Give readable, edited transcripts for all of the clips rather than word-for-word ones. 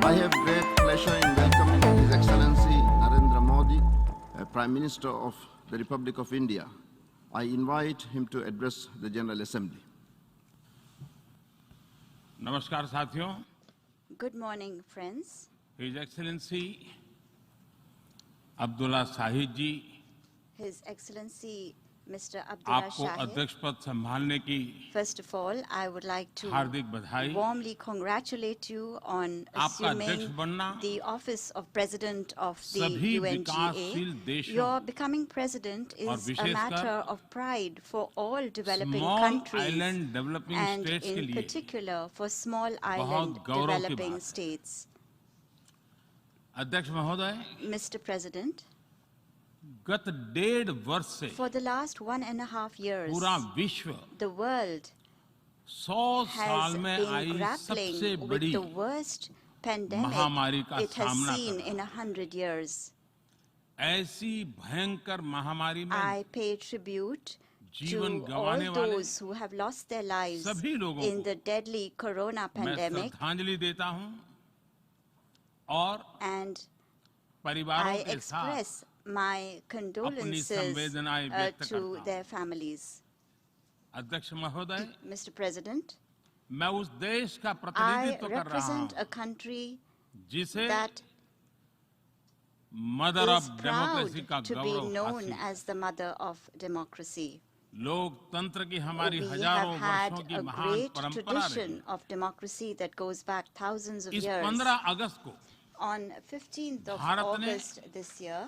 I have great pleasure in welcoming His Excellency Narendra Modi, Prime Minister of the Republic of India. I invite him to address the General Assembly. नमस्कार साथियों, Good morning, friends. His Excellency Abdulla Shahid जी, His Excellency Mr. Abdullah आपको Shahid. अध्यक्ष पद संभालने की First of all, I would like to हार्दिक बधाई। warmly congratulate you on आपका अध्यक्ष assuming बनना the office of President of the सभी UNGA. विकासशील देशों Your becoming president और is a विशेषकर matter of pride for all developing small countries island developing and states के in लिए particular for small island गौरव की developing बात है। states. अध्यक्ष महोदय, Mr. President, गत 1.5 वर्ष से for the last 1.5 years, पूरा विश्व the world 100 साल has में been आई सबसे grappling with बड़ी the worst pandemic महामारी का it has सामना seen कर in 100 years. ऐसी भयंकर महामारी में I pay tribute जीवन to गंवाने all वाले those who have lost their lives सभी लोगों in को the deadly corona मैं pandemic, श्रद्धांजलि देता हूं और and परिवारों I के साथ express my condolences संवेदनाएं व्यक्त to करता हूं। their families. अध्यक्ष महोदय, Mr. President, मैं उस देश का I प्रतिनिधित्व कर रहा represent हूं a country जिसे that mother of is democracy का proud to be Gaurav known हासिल। as the mother of democracy. लोकतंत्र की हमारी We have हजारों had वर्षों की a महान great परंपरा रही। tradition of democracy that goes back thousands of इस years. 15 अगस्त को On 15th of भारत ने August this year,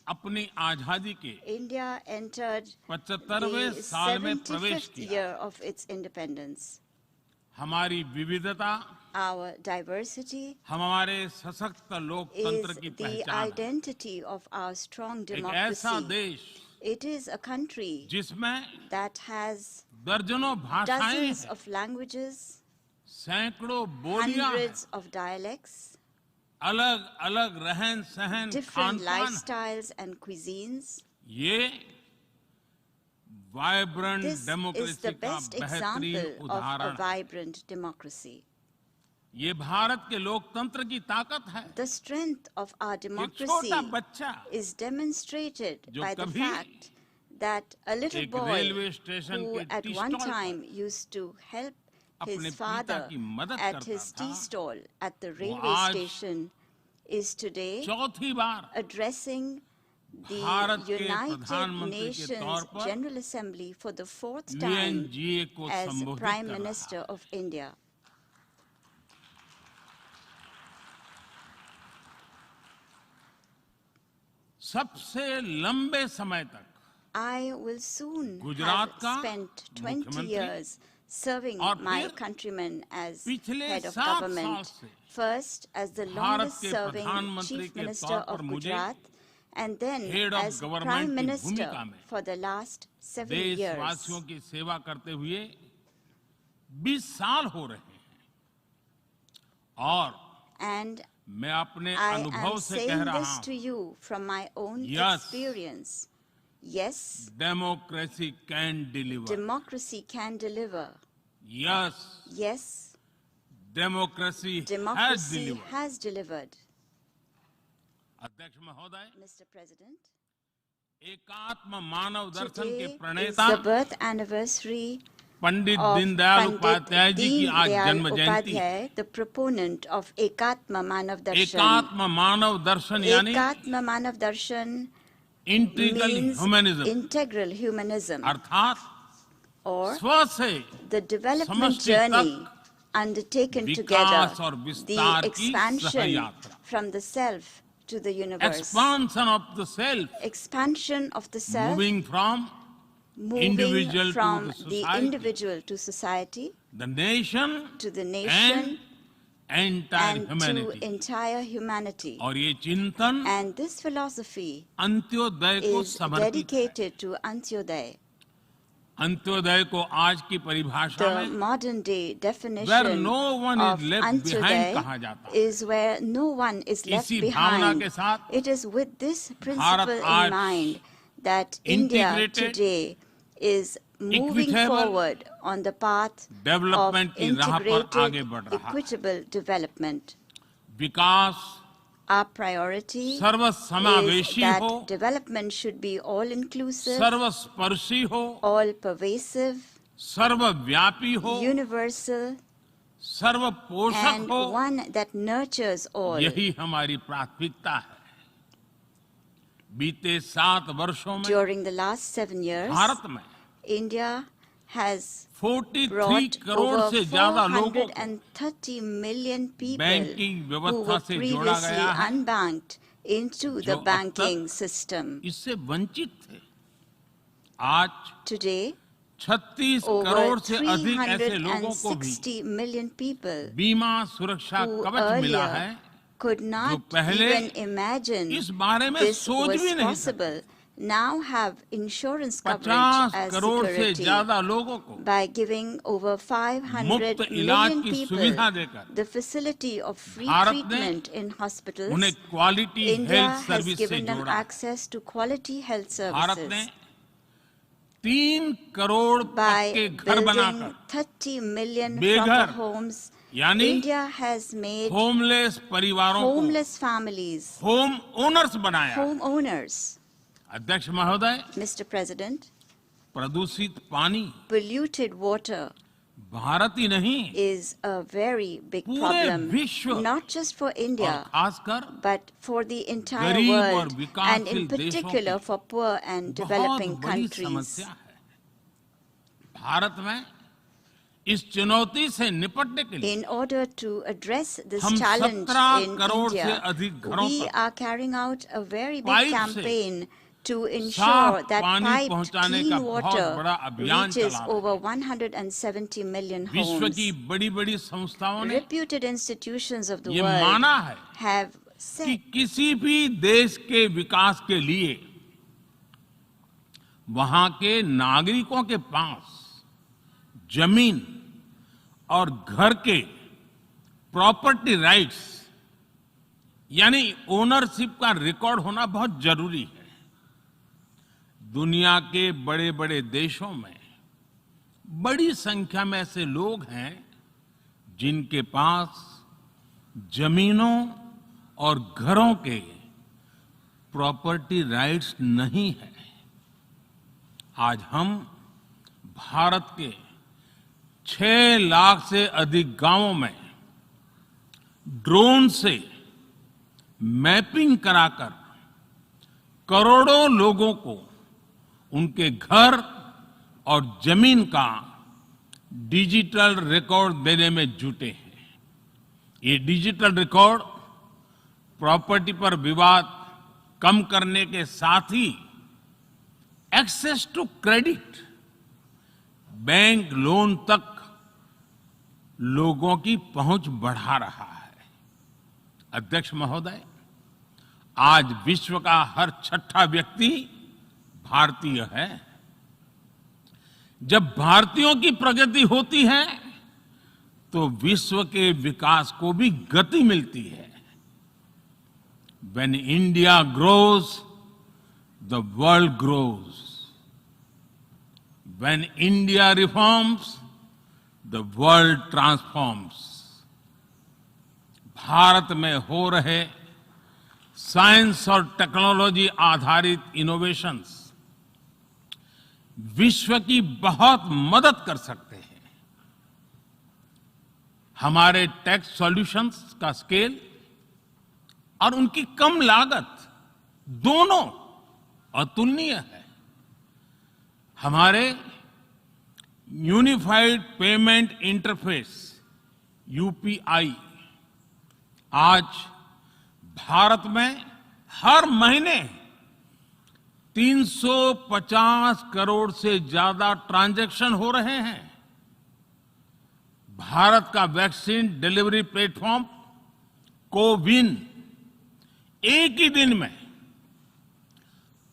अपनी आजादी के India entered 75वें the साल में प्रवेश 75th किया। year of its independence. हमारी विविधता Our diversity हमारे सशक्त लोकतंत्र is की the पहचान है। identity of our strong एक ऐसा democracy. देश It is a country जिसमें that has दर्जनों भाषाएं dozens हैं, of languages, सैकड़ों बोलियां हैं, hundreds of dialects, अलग अलग रहन सहन different खान पान। lifestyles and cuisines. ये vibrant This is democracy the का best बेहतरीन example of a उदाहरण है। vibrant democracy. ये भारत के लोकतंत्र की ताकत है। The strength of our एक democracy छोटा बच्चा is demonstrated जो by the कभी fact that a little एक boy रेलवे स्टेशन who के at टी one स्टॉल पर time used to help अपने his पिता father की मदद at करता his tea था, stall at the railway आज station is today चौथी बार addressing the भारत के United प्रधानमंत्री के तौर Nations पर General Assembly for the fourth time UNGA को as संबोधित Prime कर रहा Minister है। of India. सबसे लंबे समय तक I will soon Gujarat have का spent 20 मुख्यमंत्री years serving और my फिर countrymen as पिछले head of 7 साल government. से First as the Bharat longest के serving प्रधानमंत्री Chief के Minister तौर पर of मुझे Gujarat and then head of as government Prime की Minister भूमिका में for the last 7 years. देशवासियों की सेवा करते हुए 20 साल हो रहे हैं और And मैं अपने I अनुभव am से कह saying रहा this हूं, to you from my own Yes. experience. Yes, democracy can deliver. democracy can deliver. Yes, Yes, democracy has democracy deliver. has delivered. अध्यक्ष महोदय, Mr. President, एकात्म मानव दर्शन के today is प्रणेता the birth anniversary Pandit of Deendayal Pandit Upadhyay ji की Deen आज Dayal जन्म जयंती। Upadhyay, the proponent of Ekatma Manav Darshan. एकात्म मानव दर्शन यानी Ekatma Manav Darshan integral means humanism, integral humanism, अर्थात or स्व से the development समष्टि journey तक undertaken विकास together, और the विस्तार की expansion सहयात्रा। from the self to the universe, expansion of the self, expansion of the self, moving from moving individual to from the the society, individual to society, the nation to the nation, and entire and to humanity. entire humanity. और ये चिंतन And this philosophy Antyodaya को is समर्पित है। dedicated to Antyodaya. Antyodaya को आज की परिभाषा The में modern day where definition no one of is left behind कहा Antyodaya जाता है। is where no one is left इसी भावना behind. के साथ It is with this principle आज in mind that India integrated, today is moving equitable forward on the path of development की राह पर आगे integrated, बढ़ रहा है। equitable development. Vikas Our priority is सर्वसमावेशी that हो, development should be all-inclusive, सर्वस्पर्शी हो, all-pervasive, सर्वव्यापी हो, universal, सर्वपोषक and हो। one that nurtures all. यही हमारी प्राथमिकता है। बीते 7 वर्षों में During the last 7 years, Bharat में India has 43 brought crore over से ज्यादा लोगों को 430 million people बैंकिंग who व्यवस्था were से जोड़ा previously गया है, unbanked into जो the अब banking तक system. इससे वंचित थे। आज Today, 36 over करोड़ से अधिक ऐसे लोगों को भी 360 million people बीमा सुरक्षा who कवच मिला है, earlier could not पहले even imagine इस बारे में this सोच was भी नहीं possible, now have insurance 50 coverage as crore से security ज्यादा लोगों को by giving over 500 मुफ्त इलाज million की people सुविधा देकर the facility of free Bharat ने treatment in hospitals. उन्हें quality India health has service से given them जोड़ा। access to quality health Bharat ने services 3 करोड़ by पक्के घर building बनाकर 30 million बेघर, proper homes. यानी India has made होमलेस परिवारों को homeless families होम ओनर्स बनाया। homeowners. अध्यक्ष महोदय, Mr. President, प्रदूषित पानी polluted water भारत ही नहीं is a very big पूरे problem, विश्व not just for और India, खासकर but for the entire गरीब और world, and विकासशील in देशों particular की for poor and बहुत developing बड़ी countries. समस्या है। भारत में इस चुनौती से निपटने के लिए In order to address this हम challenge 17 in करोड़ से India, अधिक घरों we तक are carrying out a very big pipe से campaign to ensure साफ that पानी piped पहुंचाने का clean बहुत water बड़ा अभियान reaches चला रहे हैं। over 170 million विश्व homes. की बड़ी-बड़ी संस्थाओं ने Reputed institutions of the ये world माना है have कि said किसी भी देश के विकास के लिए वहां के नागरिकों के पास जमीन और घर के प्रॉपर्टी राइट्स यानी ओनरशिप का रिकॉर्ड होना बहुत जरूरी है। दुनिया के बड़े-बड़े देशों में बड़ी संख्या में ऐसे लोग हैं जिनके पास जमीनों और घरों के प्रॉपर्टी राइट्स नहीं है। आज हम भारत के 6 लाख से अधिक गांवों में ड्रोन से मैपिंग कराकर करोड़ों लोगों को उनके घर और जमीन का डिजिटल रिकॉर्ड देने में जुटे हैं। ये डिजिटल रिकॉर्ड प्रॉपर्टी पर विवाद कम करने के साथ ही access to credit, bank loan तक लोगों की पहुंच बढ़ा रहा है। अध्यक्ष महोदय, आज विश्व का हर 6ठा व्यक्ति भारतीय है। जब भारतीयों की प्रगति होती है तो विश्व के विकास को भी गति मिलती है। When India grows, the world grows. When India reforms, the world transforms. Bharat में हो रहे साइंस और टेक्नोलॉजी आधारित इनोवेशंस विश्व की बहुत मदद कर सकते हैं। हमारे टेक सॉल्यूशंस का स्केल और उनकी कम लागत दोनों अतुलनीय है। हमारे यूनिफाइड पेमेंट इंटरफेस यूपीआई आज भारत में हर महीने 350 करोड़ से ज्यादा ट्रांजैक्शन हो रहे हैं। भारत का वैक्सीन डिलीवरी प्लेटफॉर्म कोविन एक ही दिन में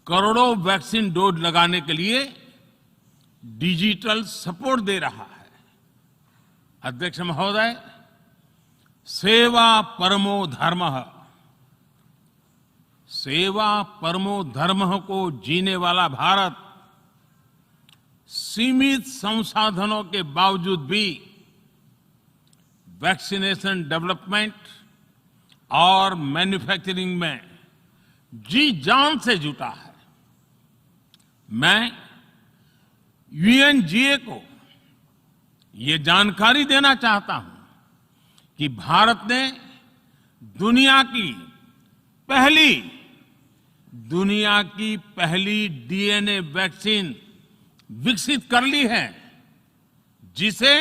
करोड़ों वैक्सीन डोज लगाने के लिए डिजिटल सपोर्ट दे रहा है। अध्यक्ष महोदय, सेवा परमो धर्मः, सेवा परमो धर्मः को जीने वाला भारत सीमित संसाधनों के बावजूद भी वैक्सीनेशन डेवलपमेंट और मैन्युफैक्चरिंग में जी जान से जुटा है। मैं यूएनजीए को ये जानकारी देना चाहता हूं कि भारत ने दुनिया की पहली डीएनए वैक्सीन विकसित कर ली है, जिसे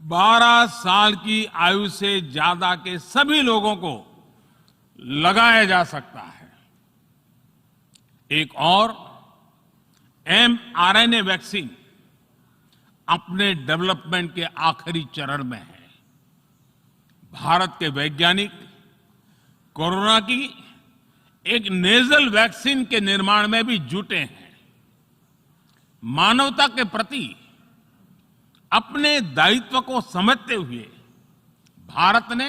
12 साल की आयु से ज्यादा के सभी लोगों को लगाया जा सकता है। एक और mRNA वैक्सीन अपने डेवलपमेंट के आखिरी चरण में है। भारत के वैज्ञानिक कोरोना की एक नेजल वैक्सीन के निर्माण में भी जुटे हैं। मानवता के प्रति अपने दायित्व को समझते हुए भारत ने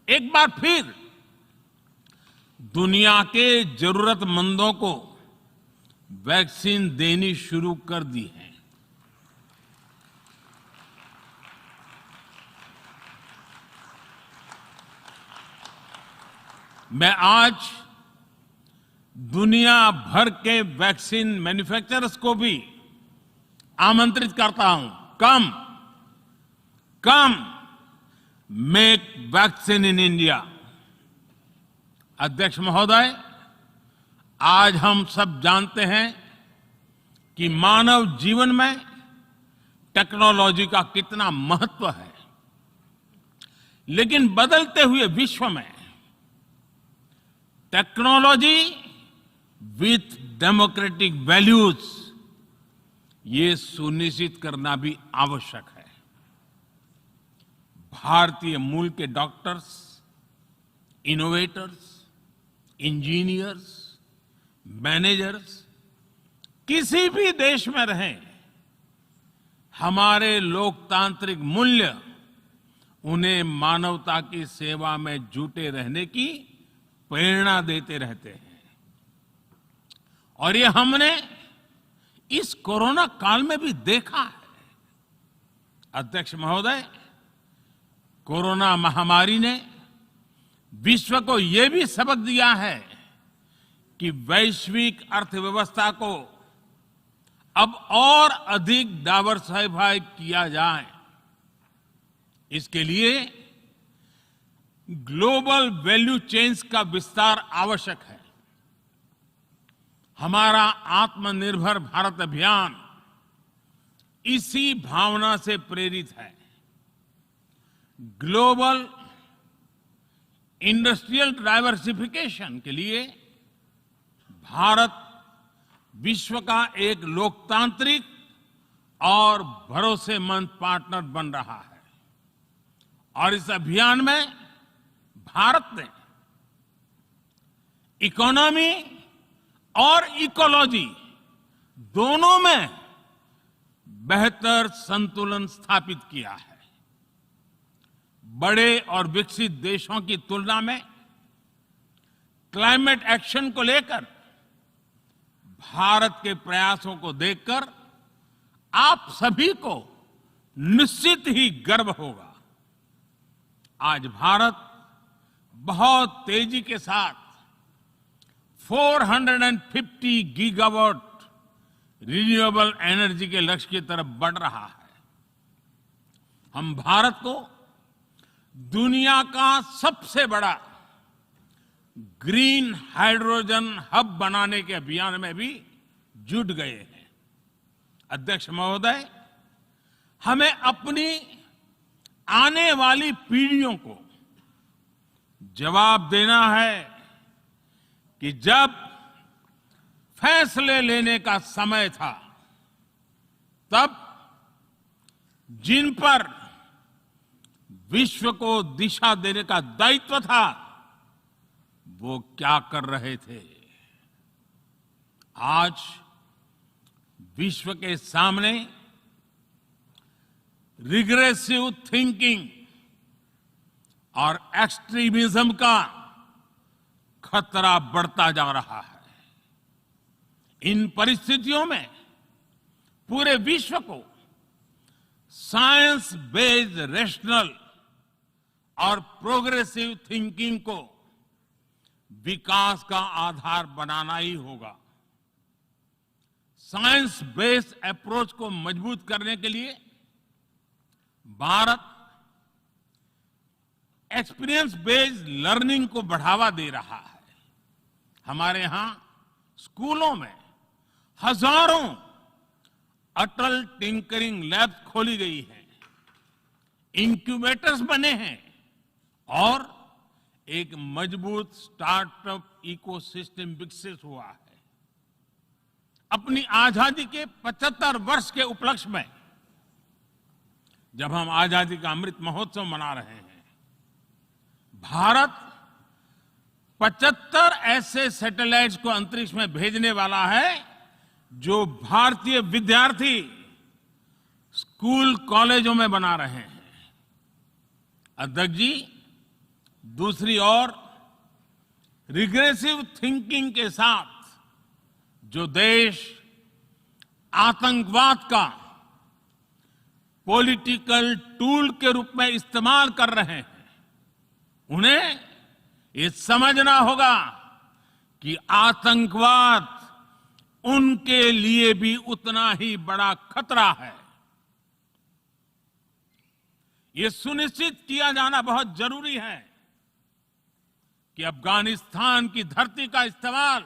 एक बार फिर दुनिया के जरूरतमंदों को वैक्सीन देनी शुरू कर दी है। मैं आज दुनिया भर के वैक्सीन मैन्युफैक्चरर्स को भी आमंत्रित करता हूं, कम मेक वैक्सीन इन इंडिया। अध्यक्ष महोदय, आज हम सब जानते हैं कि मानव जीवन में टेक्नोलॉजी का कितना महत्व है, लेकिन बदलते हुए विश्व में टेक्नोलॉजी विथ डेमोक्रेटिक वैल्यूज, ये सुनिश्चित करना भी आवश्यक है। भारतीय मूल के डॉक्टर्स, इनोवेटर्स, इंजीनियर्स, मैनेजर्स किसी भी देश में रहें, हमारे लोकतांत्रिक मूल्य उन्हें मानवता की सेवा में जुटे रहने की प्रेरणा देते रहते हैं। और ये हमने इस कोरोना काल में भी देखा है। अध्यक्ष महोदय, कोरोना महामारी ने विश्व को ये भी सबक दिया है कि वैश्विक अर्थव्यवस्था को अब और अधिक डाइवर्सिफाई किया जाए। इसके लिए ग्लोबल वैल्यू चेन्स का विस्तार आवश्यक है। हमारा आत्मनिर्भर भारत अभियान इसी भावना से प्रेरित है। ग्लोबल इंडस्ट्रियल डाइवर्सिफिकेशन के लिए भारत विश्व का एक लोकतांत्रिक और भरोसेमंद पार्टनर बन रहा है। और इस अभियान में भारत ने इकोनॉमी और इकोलॉजी दोनों में बेहतर संतुलन स्थापित किया है। बड़े और विकसित देशों की तुलना में क्लाइमेट एक्शन को लेकर भारत के प्रयासों को देखकर आप सभी को निश्चित ही गर्व होगा। आज भारत बहुत तेजी के साथ 450 गीगावाट रिन्यूएबल एनर्जी के लक्ष्य की तरफ बढ़ रहा है। हम भारत को दुनिया का सबसे बड़ा ग्रीन हाइड्रोजन हब बनाने के अभियान में भी जुट गए हैं। अध्यक्ष महोदय, हमें अपनी आने वाली पीढ़ियों को जवाब देना है कि जब फैसले लेने का समय था, तब जिन पर विश्व को दिशा देने का दायित्व था, वो क्या कर रहे थे। आज विश्व के सामने रिग्रेसिव थिंकिंग और एक्सट्रीमिज्म का खतरा बढ़ता जा रहा है। इन परिस्थितियों में पूरे विश्व को साइंस बेस्ड, रैशनल और प्रोग्रेसिव थिंकिंग को विकास का आधार बनाना ही होगा। साइंस बेस्ड अप्रोच को मजबूत करने के लिए भारत एक्सपीरियंस बेस्ड लर्निंग को बढ़ावा दे रहा है। हमारे यहां स्कूलों में हजारों अटल टिंकरिंग लैब्स खोली गई हैं, इंक्यूबेटर्स बने हैं और एक मजबूत स्टार्टअप इकोसिस्टम विकसित हुआ है। अपनी आजादी के 75 वर्ष के उपलक्ष्य में जब हम आजादी का अमृत महोत्सव मना रहे हैं, भारत 75 ऐसे सैटेलाइट्स को अंतरिक्ष में भेजने वाला है जो भारतीय विद्यार्थी स्कूल कॉलेजों में बना रहे हैं। अध्यक्ष जी, दूसरी ओर रिग्रेसिव थिंकिंग के साथ जो देश आतंकवाद का पॉलिटिकल टूल के रूप में इस्तेमाल कर रहे हैं, उन्हें ये समझना होगा कि आतंकवाद उनके लिए भी उतना ही बड़ा खतरा है। ये सुनिश्चित किया जाना बहुत जरूरी है कि अफगानिस्तान की धरती का इस्तेमाल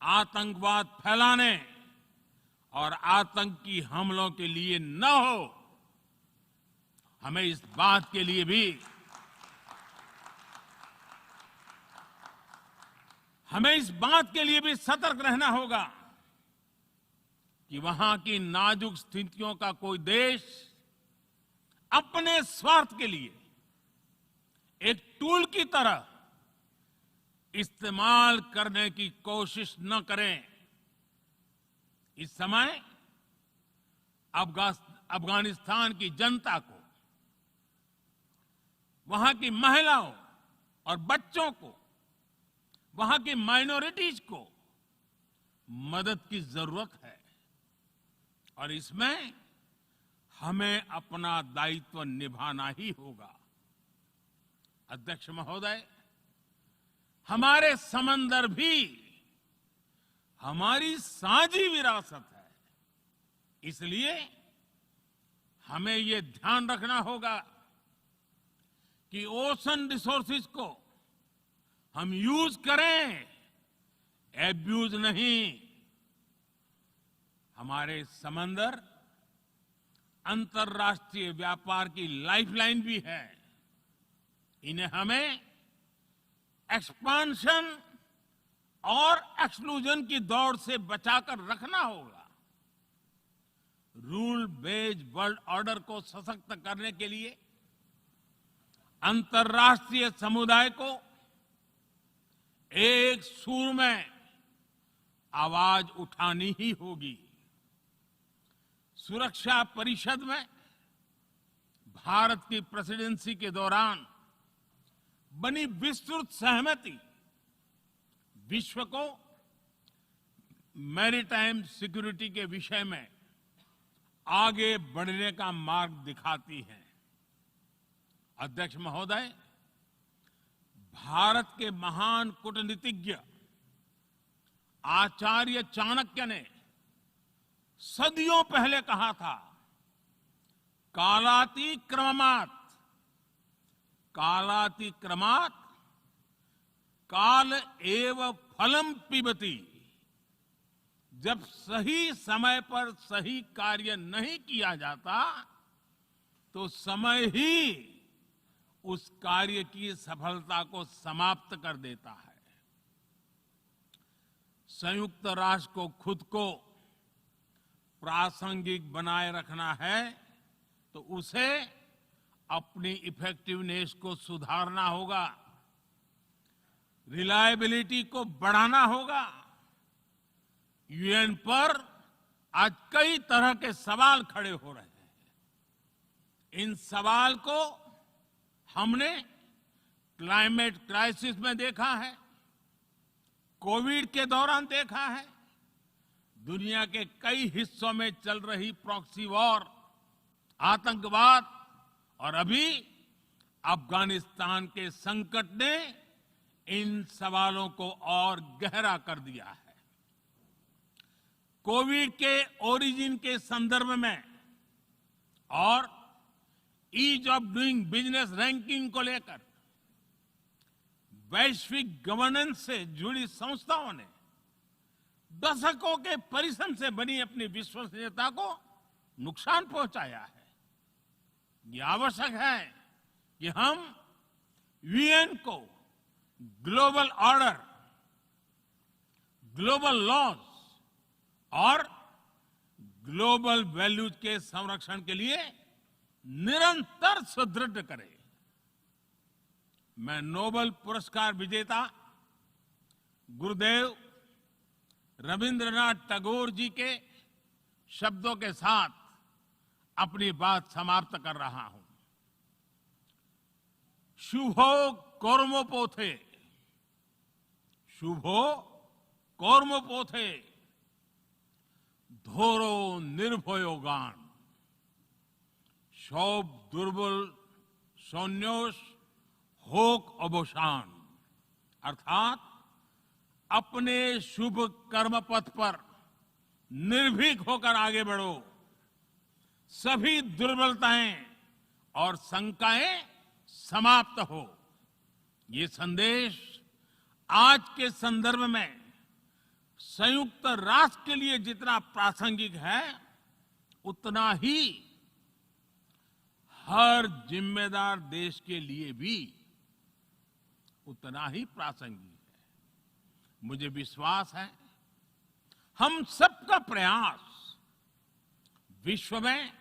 आतंकवाद फैलाने और आतंकी हमलों के लिए न हो। हमें इस बात के लिए भी सतर्क रहना होगा कि वहां की नाजुक स्थितियों का कोई देश अपने स्वार्थ के लिए एक टूल की तरह इस्तेमाल करने की कोशिश न करें। इस समय अफगानिस्तान की जनता को, वहां की महिलाओं और बच्चों को, वहां की माइनॉरिटीज को मदद की जरूरत है और इसमें हमें अपना दायित्व निभाना ही होगा। अध्यक्ष महोदय, हमारे समंदर भी हमारी साझी विरासत है, इसलिए हमें ये ध्यान रखना होगा कि ओशन रिसोर्सेज को हम यूज करें, एब्यूज नहीं। हमारे समंदर अंतर्राष्ट्रीय व्यापार की लाइफलाइन भी है। इन्हें हमें एक्सपांशन और एक्सक्लूजन की दौड़ से बचाकर रखना होगा। रूल बेस्ड वर्ल्ड ऑर्डर को सशक्त करने के लिए अंतर्राष्ट्रीय समुदाय को एक सुर में आवाज उठानी ही होगी। सुरक्षा परिषद में भारत की प्रेसिडेंसी के दौरान बनी विस्तृत सहमति विश्व को मैरीटाइम सिक्योरिटी के विषय में आगे बढ़ने का मार्ग दिखाती है। अध्यक्ष महोदय, भारत के महान कूटनीतिज्ञ आचार्य चाणक्य ने सदियों पहले कहा था, कालातिक्रमात् काल एव फलम पिबति। जब सही समय पर सही कार्य नहीं किया जाता तो समय ही उस कार्य की सफलता को समाप्त कर देता है। संयुक्त राष्ट्र को खुद को प्रासंगिक बनाए रखना है तो उसे अपनी इफेक्टिवनेस को सुधारना होगा, रिलायबिलिटी को बढ़ाना होगा। यूएन पर आज कई तरह के सवाल खड़े हो रहे हैं। इन सवाल को हमने क्लाइमेट क्राइसिस में देखा है, कोविड के दौरान देखा है, दुनिया के कई हिस्सों में चल रही प्रॉक्सी वॉर, आतंकवाद और अभी अफगानिस्तान के संकट ने इन सवालों को और गहरा कर दिया है। कोविड के ओरिजिन के संदर्भ में और ease of doing business ranking को लेकर वैश्विक गवर्नेंस से जुड़ी संस्थाओं ने दशकों के परिश्रम से बनी अपनी विश्वसनीयता को नुकसान पहुंचाया है। ये आवश्यक है कि हम यूएन को ग्लोबल ऑर्डर, ग्लोबल लॉज और ग्लोबल वैल्यूज के संरक्षण के लिए निरंतर सुदृढ़ करें। मैं नोबेल पुरस्कार विजेता गुरुदेव रविंद्रनाथ टैगोर जी के शब्दों के साथ अपनी बात समाप्त कर रहा हूं। शुभो कर्मोपोथे, शुभो कर्मोपोथे, ধরো নির্ভয় গান, সব দুর্বল সন্ন্যাস হোক অবসান। अर्थात अपने शुभ कर्म पथ पर निर्भीक होकर आगे बढ़ो, सभी दुर्बलताएं और शंकाएं समाप्त हो। ये संदेश आज के संदर्भ में संयुक्त राष्ट्र के लिए जितना प्रासंगिक है, उतना ही हर जिम्मेदार देश के लिए भी उतना ही प्रासंगिक है। मुझे विश्वास है हम सबका प्रयास विश्व में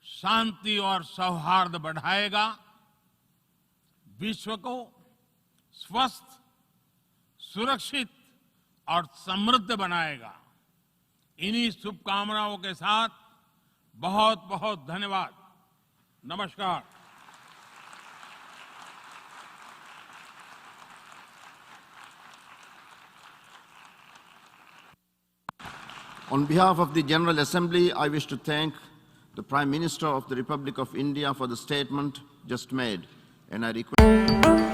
शांति और सौहार्द बढ़ाएगा, विश्व को स्वस्थ, सुरक्षित और समृद्ध बनाएगा। इन्हीं शुभकामनाओं के साथ बहुत बहुत धन्यवाद। नमस्कार। On behalf of the General Assembly, I wish to thank the Prime Minister of the Republic of India for the statement just made, and I request